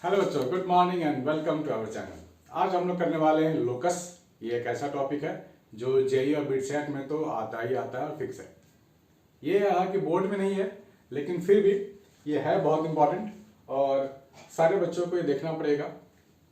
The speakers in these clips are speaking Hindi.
हेलो बच्चों, good morning and welcome to our channel. आज हम लोग करने वाले हैं लोकस। ये एक ऐसा टॉपिक है जो जेई और बिटसेट में तो आता ही आता है और फिक्स है। ये यहाँ की बोर्ड में नहीं है, लेकिन फिर भी ये है बहुत इंपॉर्टेंट और सारे बच्चों को ये देखना पड़ेगा।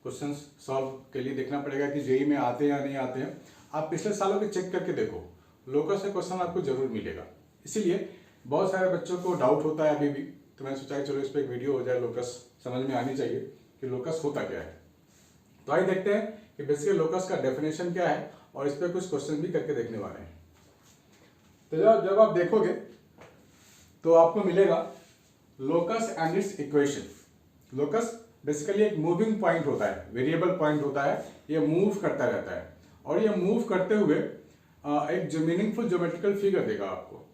क्वेश्चंस सॉल्व के लिए देखना पड़ेगा कि जेई में आते हैं या नहीं आते हैं। आप पिछले सालों के चेक करके देखो, लोकस का क्वेश्चन आपको जरूर मिलेगा। इसीलिए बहुत सारे बच्चों को डाउट होता है अभी भी, तो मैंने सोचा कि चलो इस पर एक वीडियो हो जाए। लोकस समझ में आनी चाहिए कि लोकस होता क्या है। तो आइए देखते हैं कि बेसिकली लोकस का डेफिनेशन क्या है और इस पर कुछ क्वेश्चन भी करके देखने वाले हैं। तो जब आप देखोगे तो आपको मिलेगा locus and it's equation. Locus basically एक मूविंग पॉइंट होता है, वेरिएबल पॉइंट होता है। ये मूव करता रहता है और ये मूव करते हुए एक जो मीनिंगफुल ज्योमेट्रिकल फिगर देगा आपको,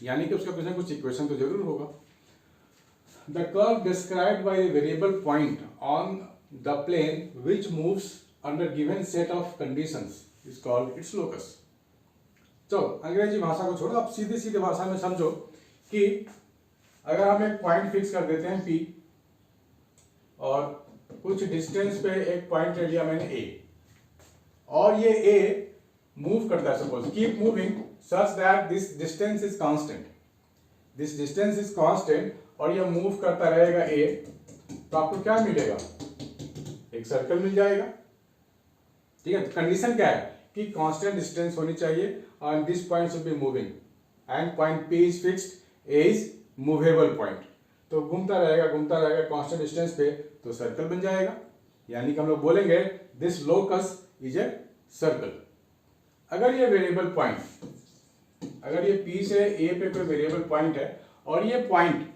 यानी कि उसका कुछ ना कुछ इक्वेशन तो जरूर होगा। The curve described by a variable point on the plane which moves under given set of conditions is called its locus. चलो अंग्रेजी भाषा को छोड़ो, आप सीधे सीधे भाषा में समझो कि अगर हम एक पॉइंट फिक्स कर देते हैं P और कुछ डिस्टेंस पे एक पॉइंट ले लिया मैंने A और ये A मूव करता है, suppose keep moving such that this distance is constant. This distance is constant और ये मूव करता रहेगा A, तो आपको क्या मिलेगा? एक सर्कल मिल जाएगा। ठीक है, कंडीशन क्या है कि कांस्टेंट डिस्टेंस होनी चाहिए और this point should be moving and point P is fixed, A is movable point. तो घूमता रहेगा कांस्टेंट डिस्टेंस पे, तो सर्कल बन जाएगा। यानी कि हम लोग बोलेंगे this locus is a circle. अगर ये वेरिएबल पॉइंट, अगर ये P से A पे कोई वेरिएबल पॉइंट है और ये पॉइंट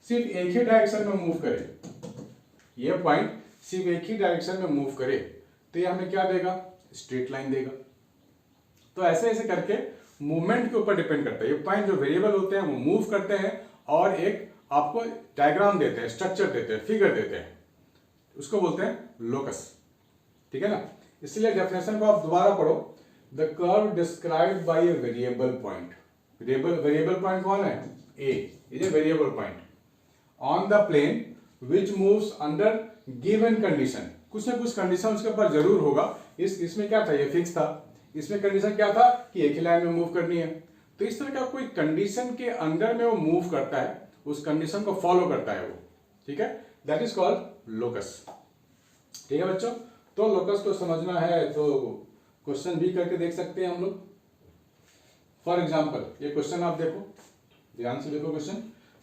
सिर्फ एक ही डायरेक्शन में मूव करे, ये पॉइंट सिर्फ एक ही डायरेक्शन में मूव करे, तो ये हमें क्या देगा? स्ट्रेट लाइन देगा। तो ऐसे ऐसे करके मूवमेंट के ऊपर डिपेंड करता है। ये पॉइंट जो वेरिएबल होते हैं वो मूव करते हैं और एक आपको डायग्राम देते हैं, स्ट्रक्चर देते हैं, फिगर देते हैं, उसको बोलते हैं लोकस। ठीक है ना? इसलिए डेफिनेशन को आप दोबारा पढ़ो। The curve described by a variable point. Variable point कौन है? A is a variable point on the plane which moves under given condition. कुछ ना कुछ कंडीशन उसके ऊपर जरूर होगा। इसमें क्या था? ये फिक्स था। इसमें कंडीशन क्या था कि एक ही लाइन में मूव करनी है। तो इस तरह का कोई कंडीशन के अंदर में वो मूव करता है, उस कंडीशन को फॉलो करता है वो। ठीक है, दैट इज कॉल्ड लोकस। ठीक है बच्चों, तो लोकस को समझना है तो क्वेश्चन भी करके देख सकते हैं हम लोग। फॉर एग्जाम्पल ये क्वेश्चन आप देखो, ध्यान से देखो।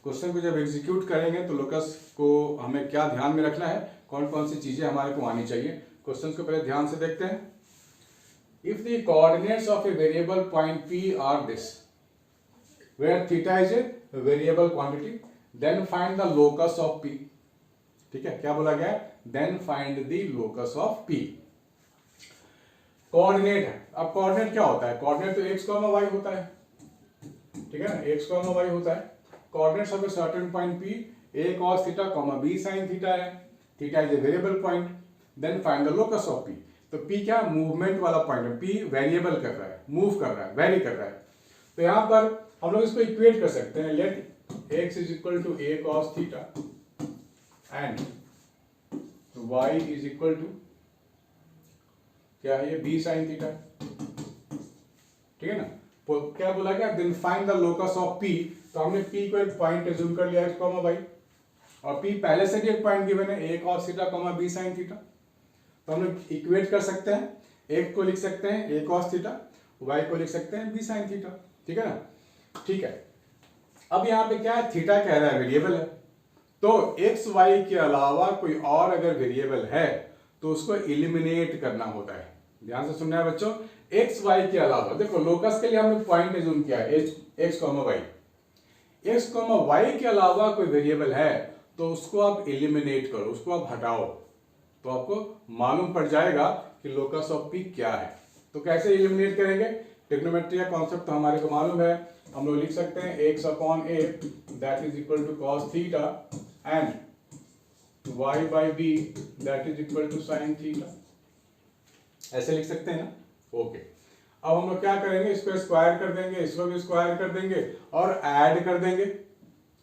क्वेश्चन को जब एग्जीक्यूट करेंगे तो लोकस को हमें क्या ध्यान में रखना है, कौन कौन सी चीजें हमारे को आनी चाहिए। क्वेश्चन को पहले ध्यान से देखते हैं। If the coordinates of a variable point P are this, where theta is a variable quantity, then find the locus of P। ठीक है, क्या बोला गया है? Then find the locus of P। Coordinate है। अब कोऑर्डिनेट क्या होता है? कोऑर्डिनेट तो x, y होता है। ठीक है ना, x, y होता है। Coordinates of a certain point P, a cos theta, b sin theta है। Theta is a variable point. Then find the locus of P। तो P क्या? मूवमेंट वाला पॉइंट है। P वेरिएबल कर रहा है, मूव कर रहा है, वेरी कर रहा है। तो यहां पर हम लोग इसको इक्वेट कर सकते हैं। Let x is equal to a cos theta and y is equal to क्या है? ये b sin थीटा। ठीक है ना? तो क्या बोला गया? Then find the locus of P। तो हमने P को एक पॉइंट एज्यूम कर लिया x, y, और P पहले से भी एक पॉइंट गिवन है a cos theta, b sin theta. तो हम लोग इक्वेट कर सकते हैं। एक को लिख सकते हैं a cos थीटा, y को लिख सकते हैं b sin थीटा। ठीक है ना? ठीक है, अब यहाँ पे क्या है? थीटा कह रहा है वेरिएबल है, तो x y के अलावा कोई और अगर वेरिएबल है तो उसको एलिमिनेट करना होता है। ध्यान से सुनना है बच्चों, x y के अलावा। देखो लोकस के लिए हमने पॉइंट एज्यूम किया है x, y। x, y के अलावा कोई वेरिएबल है तो उसको आप एलिमिनेट करो, उसको आप हटाओ, तो आपको मालूम पड़ जाएगा कि लोकस ऑफ P क्या है। तो कैसे एलिमिनेट करेंगे? ट्रिग्नोमेट्री का कॉन्सेप्ट तो हमारे को मालूम है। हम लोग लिख सकते हैं x upon a that is equal to cos theta and y by b that is equal to sin theta. ऐसे लिख सकते हैं ना? ओके, अब हम लोग क्या करेंगे? इसको स्क्वायर कर देंगे, इसको भी स्क्वायर कर देंगे और ऐड कर देंगे।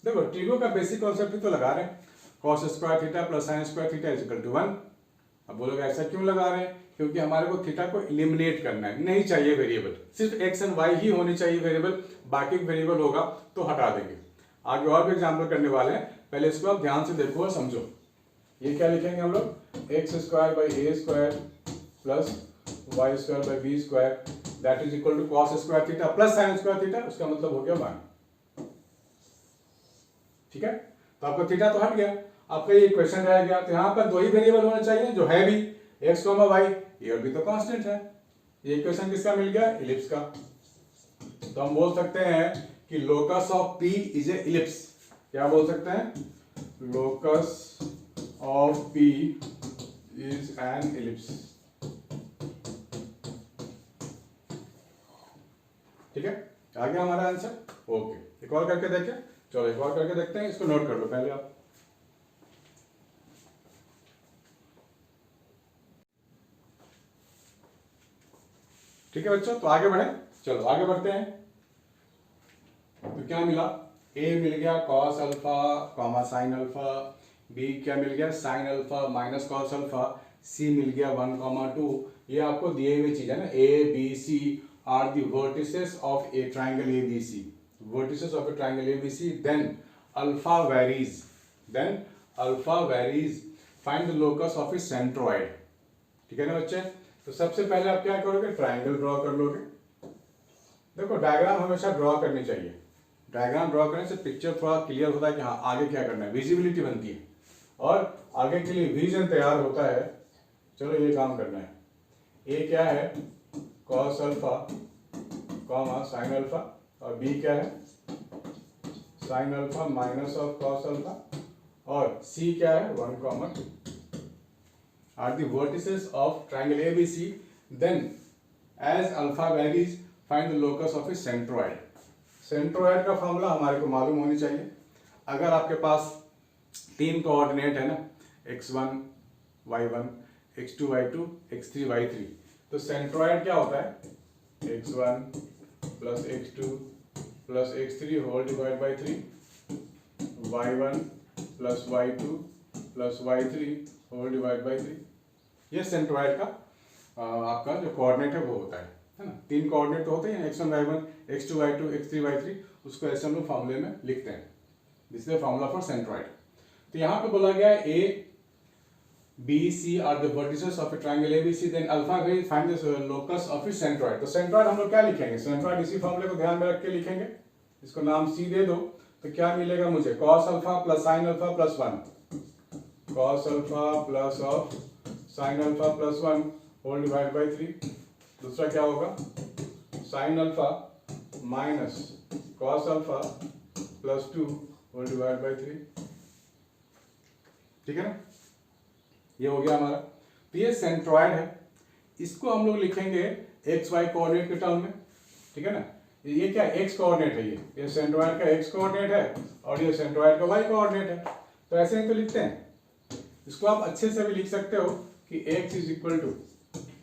देखो ट्रिगो का बेसिक कॉन्सेप्ट ही तो लगा रहे हैं। cos square theta plus sine square theta is equal to 1। अब बोलोगे ऐसा क्यों लगा रहे हैं? क्योंकि हमारे को थीटा को एलिमिनेट करना है, नहीं चाहिए वेरिएबल, सिर्फ एक्स एंड वाई ही होनी चाहिए वेरिएबल, बाकी वेरिएबल होगा तो हटा देंगे। आगे और भी एग्जाम्पल करने वाले हैं, पहले इसको आप ध्यान से देखो और समझो। ये क्या लिखेंगे हम लोग? X square by a square plus y square by b square that is equal to cos square theta plus sine square theta, उसका मतलब हो गया 1। ठीक है, तो आपका थीटा तो हट गया, आपका ये इक्वेशन रह गया। तो यहाँ पर दो ही वेरिएबल होने चाहिए जो है भी एक्स कॉमा वाई, ये और भी तो कांस्टेंट है। ये इक्वेशन किसका मिल गया? इलिप्स का। तो हम बोल सकते हैं कि locus of P is a ellipse. क्या बोल सकते हैं? Locus of P is an ellipse. ठीक है, आ गया हमारा आंसर। ओके, एक और करके देखें। चलो एक और करके देखते हैं, इसको नोट कर लो पहले आप। ठीक है बच्चों, तो आगे बढ़े। चलो आगे बढ़ते हैं। तो क्या मिला? ए मिल गया cos alpha comma sine alpha, B क्या मिल गया? Sine alpha minus cos alpha, C मिल गया 1,2। ये आपको दिए हुए चीज है ना, A B C are the vertices of a triangle A B C, vertices of a triangle A B C, then alpha varies, find the locus of a centroid. ठीक है ना बच्चे? तो सबसे पहले आप क्या करोगे? ट्राइंगल ड्रॉ कर लोगे। देखो डायग्राम हमेशा ड्रॉ करनी चाहिए, डायग्राम ड्रॉ करने से पिक्चर थोड़ा क्लियर होता है कि हाँ आगे क्या करना है, विजिबिलिटी बनती है और आगे के लिए विजन तैयार होता है। चलो ये काम करना है। ए क्या है? Cos alpha comma sine alpha, और बी क्या है? Sign alpha minus of cos alpha, और सी क्या है? 1,2 are the vertices of triangle ABC. Then as alpha varies, find the locus of a centroid. Centroid का फॉर्मूला हमारे को मालूम होनी चाहिए। अगर आपके पास 3 कोऑर्डिनेट है ना, x1 y1 x2 y2 x3 y3, तो सेंट्रोइड क्या होता है? x1 plus x2 plus x3 whole divide by 3, y1 plus y2 plus y3 whole divide by 3। ये सेंट्रोइड का आपका जो कोऑर्डिनेट है वो होता है ना। 3 कोऑर्डिनेट तो होते हैं, x1 y1 x2 y2 x3 y3, उसको ऐसे हम लोग फॉर्मूले में लिखते हैं, this is the formula for centroid. तो यहाँ पे बोला गया है A B C are the vertices of a triangle A B C, then alpha varies, find the locus of a centroid. तो सेंट्रोइड हम लोग क्या लिखेंगे? सेंट्रोइड इसी फॉर्मूले को ध्यान में रख के लिखेंगे, इसको नाम सी दे दो। तो क्या मिलेगा मुझे? Cos alpha plus sine alpha plus 1, cos alpha plus of sine alpha plus 1 whole divide by 3। दूसरा क्या होगा? Sine alpha minus cos alpha plus 2 whole divide by 3। ठीक है ना, ये हो गया हमारा। तो ये सेंट्रोइड है, इसको हम लोग लिखेंगे एक्स वाई कोऑर्डिनेट के टर्म में। ठीक है ना, ये क्या एक्स कोऑर्डिनेट है, ये सेंट्रोइड का एक्स कोऑर्डिनेट है और ये सेंट्रोइड का वाई कोऑर्डिनेट है। तो ऐसे ही तो लिखते हैं। इसको आप अच्छे से भी लिख सकते हो कि x is equal to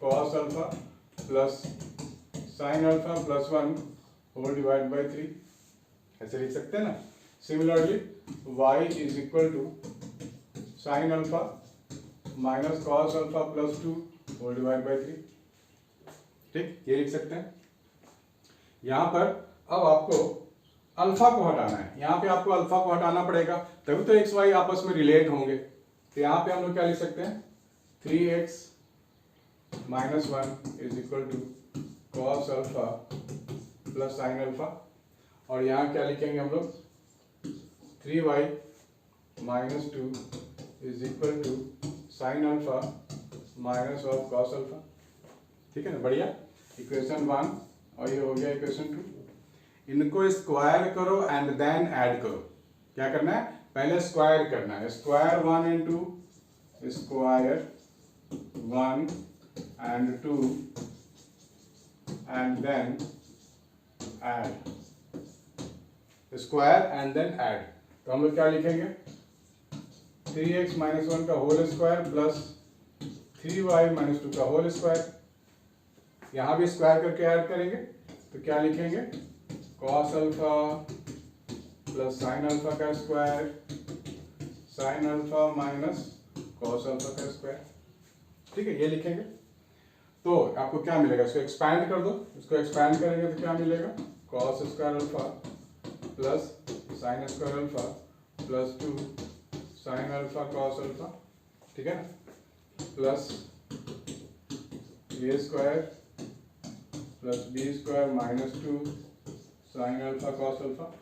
cos alpha plus sine alpha plus 1 whole divide by 3, ऐसे लिख सकते हैं ना। Similarly y is equal to sine alpha minus cos alpha plus 2 whole divide by 3। ठीक, ये लिख सकते हैं। यहाँ पर अब आपको अल्फा को हटाना है, यहाँ पे आपको अल्फा को हटाना पड़ेगा, तभी तो एक्स वाई आपस में रिलेट होंगे। तो यहाँ पे हम लोग क्या लिख सकते हैं? 3x minus 1 is equal to cos alpha plus sine alpha, और यहाँ क्या लिखेंगे हम लोग? 3y minus 2 is equal to sine alpha minus of cos alpha. ठीक है ना, बढ़िया। इक्वेशन 1 और ये हो गया इक्वेशन 2। इनको स्क्वायर करो एंड देन ऐड करो। क्या करना है? पहले स्क्वायर करना है, square 1 and 2, square 1 and 2 and then add, square and then add. तो हम लोग क्या लिखेंगे? 3x माइनस 1 का whole square plus 3y minus 2 का होल स्क्वायर। यहाँ भी स्क्वायर करके ऐड करेंगे तो क्या लिखेंगे? Cos alpha plus sine alpha का square, sine alpha minus cos alpha का स्क्वायर। ठीक है, ये लिखेंगे तो आपको क्या मिलेगा, इसको एक्सपैंड कर दो, इसको एक्सपैंड करेंगे तो क्या मिलेगा, cos square alpha plus sine square alpha plus 2 sine alpha cos alpha, ठीक है ना, plus A square plus B square minus 2 sine alpha cos alpha.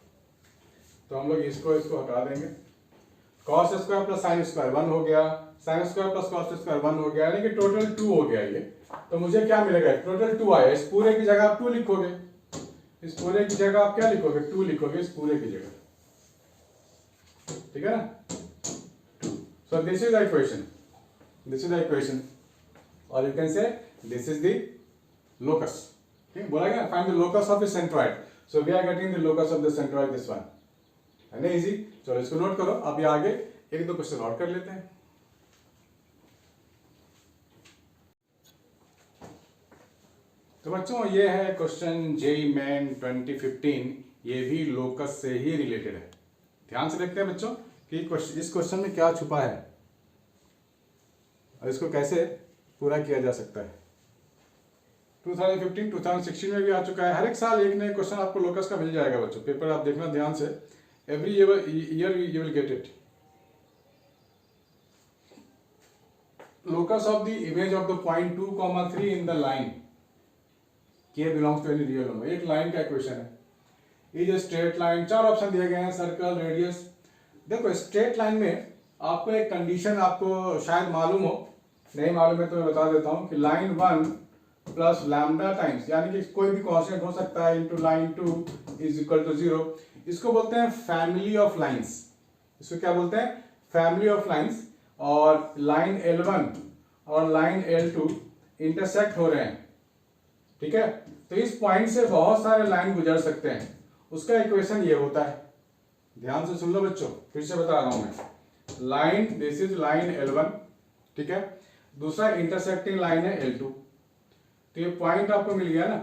तो हम लोग इसको हटा देंगे, cos square plus sine square 1 हो गया, sine square plus cos square 1 हो गया, यानी कि टोटल 2 हो गया ये। तो मुझे क्या मिलेगा, टोटल 2 आया। इस पूरे की जगह आप 2 लिखोगे, इस पूरे की जगह आप क्या लिखोगे, 2 लिखोगे इस पूरे की जगह, ठीक है ना। So this is the equation, this is the equation, और you can say this is the locus. ठीक, बोला गया find the locus of the centroid. So we are getting the locus of the centroid, this one है ना, इजी। चलो इसको नोट करो, अभी आगे एक दो क्वेश्चन और कर लेते हैं। तो बच्चों ये है क्वेश्चन जेईई मेन 2015, ये भी लोकस से ही रिलेटेड है। ध्यान से देखते हैं बच्चों कि इस क्वेश्चन में क्या छुपा है और इसको कैसे पूरा किया जा सकता है। 2015 2016 में भी आ चुका है। हर एक साल एक नए क्वेश्चन आपको लोकस का मिल जाएगा बच्चों, पेपर आप देखना ध्यान से, every year you will get it. Locus of the image of the point 2,3 in the line K belongs to any real number। एक लाइन का इक्वेशन है, इज स्ट्रेट लाइन, 4 ऑप्शन दिए गए हैं, सर्कल, रेडियस। देखो स्ट्रेट लाइन में आपको एक कंडीशन आपको शायद मालूम हो, नहीं मालूम है तो मैं बता देता हूं कि लाइन 1 प्लस लैम्डा टाइम्स, यानी कि कोई भी कांस्टेंट हो सकता है, into line 2 is equal to 0। इसको बोलते हैं फैमिली ऑफ लाइंस। इसको क्या बोलते हैं, फैमिली ऑफ लाइंस। और लाइन L1 और लाइन L2 इंटरसेक्ट हो रहे हैं, ठीक है। तो इस पॉइंट से बहुत सारे लाइन गुजर सकते हैं, उसका इक्वेशन ये होता है। ध्यान से सुन लो बच्चों, फिर से बता रहा हूं मैं। Line, this is line L1, ठीक है, दूसरा इंटरसेक्टिंग लाइन है L2। तो ये पॉइंट आपको मिल गया ना।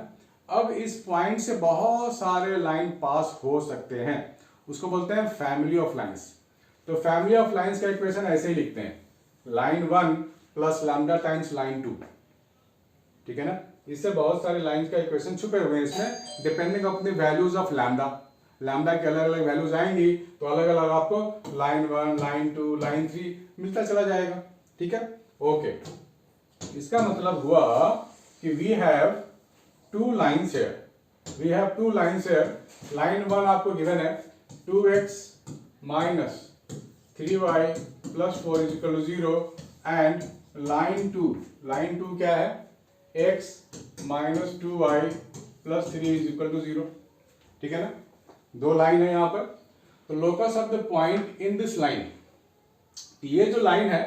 अब इस पॉइंट से बहुत सारे लाइन पास हो सकते हैं, उसको बोलते हैं फैमिली ऑफ लाइंस। तो फैमिली ऑफ लाइंस का इक्वेशन ऐसे ही लिखते हैं, line 1 plus lambda times line 2, ठीक है ना। इससे बहुत सारे लाइंस का इक्वेशन छुपे हुए हैं इसमें, depending of the values of lambda. Lambda के अलग अलग वैल्यूज आएंगी तो अलग अलग आपको लाइन 1, लाइन 2, लाइन 3 मिलता चला जाएगा, ठीक है। ओके, इसका मतलब हुआ कि we have 2 lines here, we have 2 lines here. Line 1 आपको गिवन है 2x minus 3y plus 4 is equal to 0, and line 2 क्या है, x minus 2y plus 3 is equal to 0, ठीक है ना। 2 लाइन है यहाँ पर। तो locus of the point in this line, ये जो लाइन है,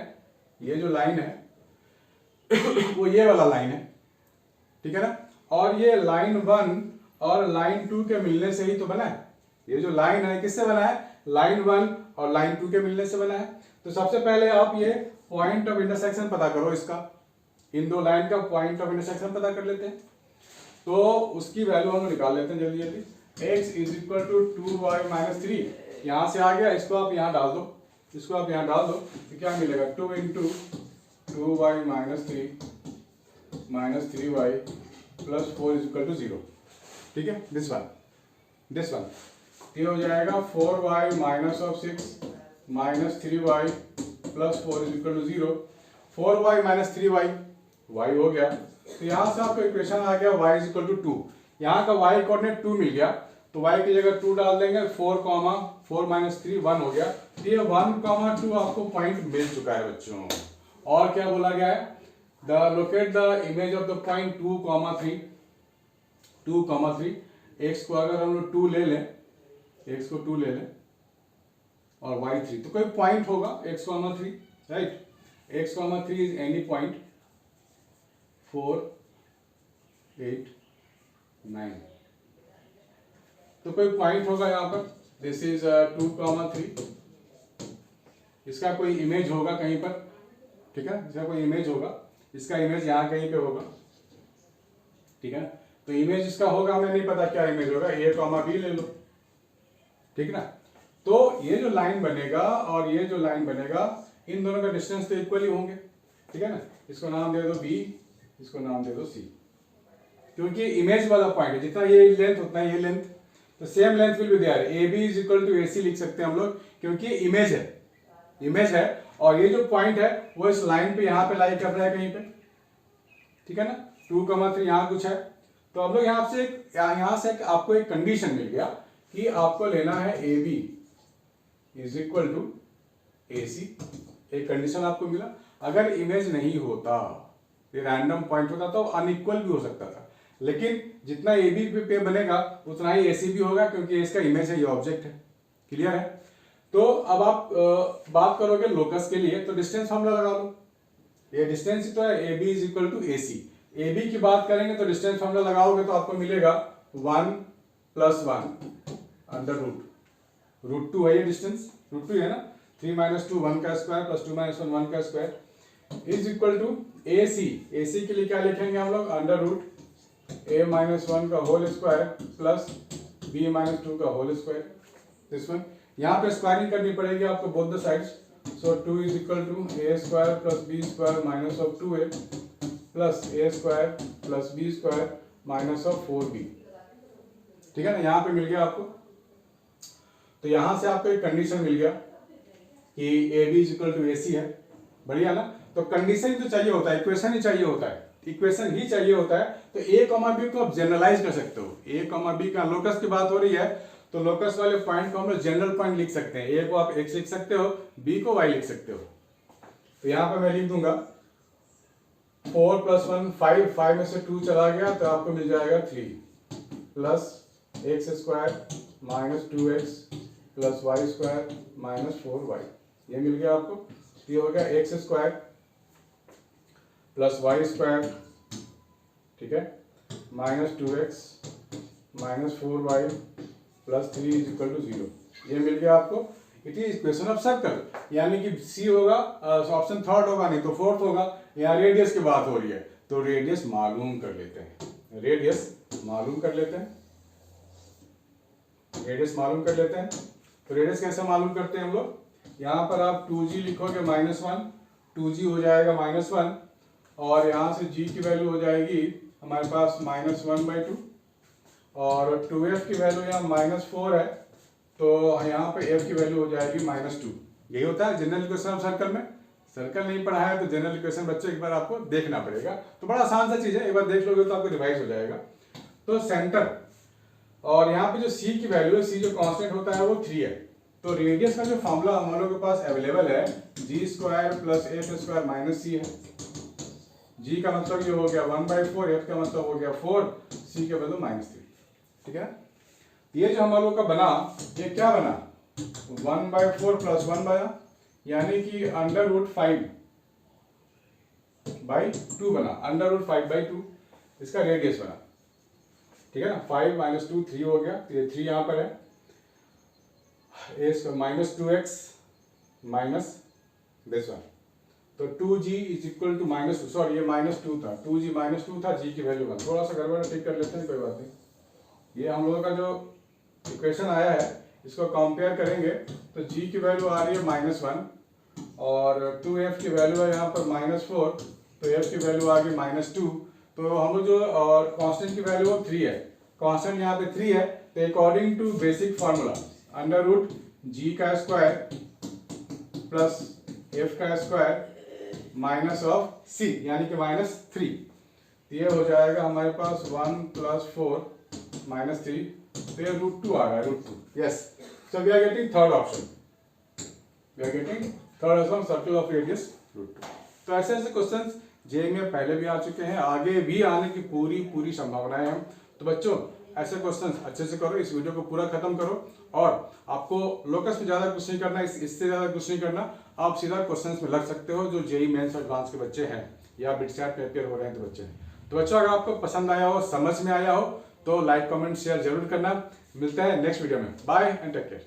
ये जो लाइन है वो ये वाला लाइन है, ठीक है ना। और ये लाइन 1 और लाइन 2 के मिलने से ही तो बना है। ये जो लाइन है किससे बना है, लाइन 1 और लाइन 2 के मिलने से बना है। तो सबसे पहले आप ये पॉइंट ऑफ इंटरसेक्शन पता करो, इसका, इन 2 लाइन का पॉइंट ऑफ इंटरसेक्शन पता कर लेते हैं। तो उसकी वैल्यू हम निकाल लेते हैं जल्दी जल्दी। x is equal to 2y minus 3, यहाँ से आ गया, इसको आप यहाँ डाल दो, इसको आप यहाँ डाल दो, तो क्या मिलेगा, 2 into 2y minus 3 minus 3y plus 4 is equal to 0, ठीक है। दिस वन ये हो जाएगा 4y minus of 6 minus 3y plus 4 is equal to 0। 4y minus 3y, y हो गया। तो यहाँ से आपको इक्वेशन आ गया y इज इक्वल टू 2। यहाँ का y कोऑर्डिनेट 2 मिल गया, तो y की जगह 2 डाल देंगे, 4 माइनस 3 1 हो गया। तो ये 1,2 आपको पॉइंट मिल चुका है बच्चों। और क्या बोला गया है, locate the image of the point 2,3। x को अगर हम लोग 2 ले लें, x को 2 ले लें और y 3, तो कोई पॉइंट होगा x, 3, right. x, 3 is any point 4, 8, 9, तो कोई पॉइंट होगा यहाँ पर। दिस इज 2,3, इसका कोई इमेज होगा कहीं पर, ठीक है, इसका कोई इमेज होगा, इसका इमेज यहाँ कहीं पे होगा, ठीक है। तो इमेज इसका होगा, हमें नहीं पता क्या इमेज होगा, a, b ले लो, ठीक ना। तो ये जो लाइन बनेगा और ये जो लाइन बनेगा, इन दोनों का डिस्टेंस तो इक्वली होंगे, ठीक है ना। इसको नाम दे दो बी, इसको नाम दे दो सी, क्योंकि इमेज वाला पॉइंट है, जितना ये लेंथ उतना ये लेंथ, तो same length will be there. A B is equal to A C लिख सकते हैं हम लोग, क्योंकि इमेज है और ये जो पॉइंट है वो इस लाइन पे यहाँ पे लाई कर रहा है कहीं पे, ठीक है ना। 2,3 यहाँ कुछ है, तो हम लोग यहाँ से आपको एक कंडीशन मिल गया कि आपको लेना है A B is equal to A C. एक कंडीशन आपको मिला। अगर इमेज नहीं होता, ये रैंडम पॉइंट होता तो अनइक्वल भी हो सकता था, लेकिन जितना ए बी पे बनेगा उतना ही ए सी भी होगा, क्योंकि इसका इमेज है, ये ऑब्जेक्ट है। क्लियर है। तो अब आप बात करोगे लोकस के लिए, तो डिस्टेंस फॉर्मूला लगा लो। ये डिस्टेंस ही तो है, A B is equal to A C. A B की बात करेंगे तो डिस्टेंस फॉर्मूला लगाओगे तो आपको मिलेगा 1 + 1 अंडर रूट 2 है ये डिस्टेंस, रूट 2 है ना। 3 - 2 1 का स्क्वायर प्लस 2 - 1 1 का square is equal to A C. ए सी के लिए क्या लिखेंगे हम लोग, अंडर रूट a - 1 का होल स्क्वायर प्लस b - 2 का होल स्क्वायर। दिस वन यहाँ पे स्क्वायरिंग करनी पड़ेगी आपको both the sides. So 2 is equal to a square plus b square minus of 2a plus a square plus b square minus of 4b, ठीक है ना। यहाँ पे मिल गया आपको। तो यहां से आपको एक कंडीशन मिल गया कि A B is equal to A C है। बढ़िया ना। तो कंडीशन ही तो चाहिए होता है, इक्वेशन ही चाहिए होता है, इक्वेशन ही चाहिए होता है। तो ए कॉमा बी को आप जनरलाइज कर सकते हो। ए कॉमा बी का लोकस की बात हो रही है, तो लोकस वाले पॉइंट को हम लोग जनरल पॉइंट लिख सकते हैं। ए को आप एक्स लिख सकते हो, बी को वाई लिख सकते हो। तो यहाँ पे मैं लिख दूंगा 4 + 1 5, 5 में से 2 चला गया तो आपको मिल जाएगा 3 plus x square minus 2x plus y square minus 4y, ये मिल गया आपको। ये हो गया x square plus y square, ठीक है, minus 2x minus 4y plus 3 is equal to 0, ये मिल गया आपको। It is equation of circle, यानी कि सी होगा, ऑप्शन थर्ड होगा, नहीं तो फोर्थ होगा। यहाँ रेडियस की बात हो रही है तो रेडियस मालूम कर लेते हैं, रेडियस मालूम कर लेते हैं, रेडियस मालूम कर लेते हैं। तो रेडियस कैसे मालूम करते हैं हम लोग, यहाँ पर आप 2g लिखोगे -1, 2g हो जाएगा -1 और यहाँ से g की वैल्यू हो जाएगी हमारे पास -1/2 और 2f की वैल्यू यहाँ -4 है, तो यहाँ पे f की वैल्यू हो जाएगी -2। यही होता है जनरल इक्वेशन ऑफ सर्कल में। सर्कल नहीं पढ़ा है तो जनरल इक्वेशन बच्चे एक बार आपको देखना पड़ेगा। तो बड़ा आसान सा चीज है, एक बार देख लोगे तो आपको रिवाइज हो जाएगा। तो सेंटर और यहाँ पे जो c की वैल्यू है, c जो कांस्टेंट होता है वो 3 है। तो रेडियस का जो फॉर्मूला हम लोगों के पास अवेलेबल है g square plus f square minus c है। g का मतलब ये हो गया 1/4, f का मतलब हो गया 4, c का मतलब -3, ठीक है। ये जो हम लोगों का बना, ये क्या बना, 1/4 प्लस 1 बना, यानी कि √5/2 बना, √5/2 इसका रेडियस बना, ठीक है ना। 5 - 2 3 हो गया, तो ये 3 यहाँ पर है, -2x माइनस दिस वन, तो 2g is equal to -2, sorry ये -2 था, 2g -2 था, g की वैल्यू 1, थोड़ा सा गड़बड़ ठीक कर लेते हैं, कोई बात नहीं। ये हम लोगों का जो इक्वेशन आया है इसको कंपेयर करेंगे तो g की वैल्यू आ रही है -1 और 2f की वैल्यू है यहाँ पर -4, तो f की वैल्यू आ गई -2। तो हम लोग जो कांस्टेंट की वैल्यू वो 3 है, कांस्टेंट यहाँ पे 3 है, तो according to basic formula √g का स्क्वायर प्लस f का स्क्वायर माइनस ऑफ c यानी कि -3, ये हो जाएगा हमारे पास 1 + 4 -3, तो ये √2 आ रहा है, √2। Yes, so we are getting third option, we are getting third option, circle of radius √2। तो ऐसे ऐसे क्वेश्चंस जेईई में पहले भी आ चुके हैं, आगे भी आने की पूरी संभावनाएं हैं। तो बच्चों ऐसे क्वेश्चंस अच्छे से करो, इस वीडियो को पूरा खत्म करो, और आपको लोकस में ज्यादा कुछ नहीं करना, इससे ज्यादा कुछ नहीं करना, आप सीधा क्वेश्चंस में लग सकते हो जो जेईई मेंस एडवांस के बच्चे हैं या बिटसैट में अपेयर हो रहे हैं तो बच्चे हैं। तो बच्चों अगर आपको पसंद आया हो, समझ में आया हो, तो लाइक कमेंट शेयर जरूर करना। मिलते हैं नेक्स्ट वीडियो में, बाय एंड टेक केयर।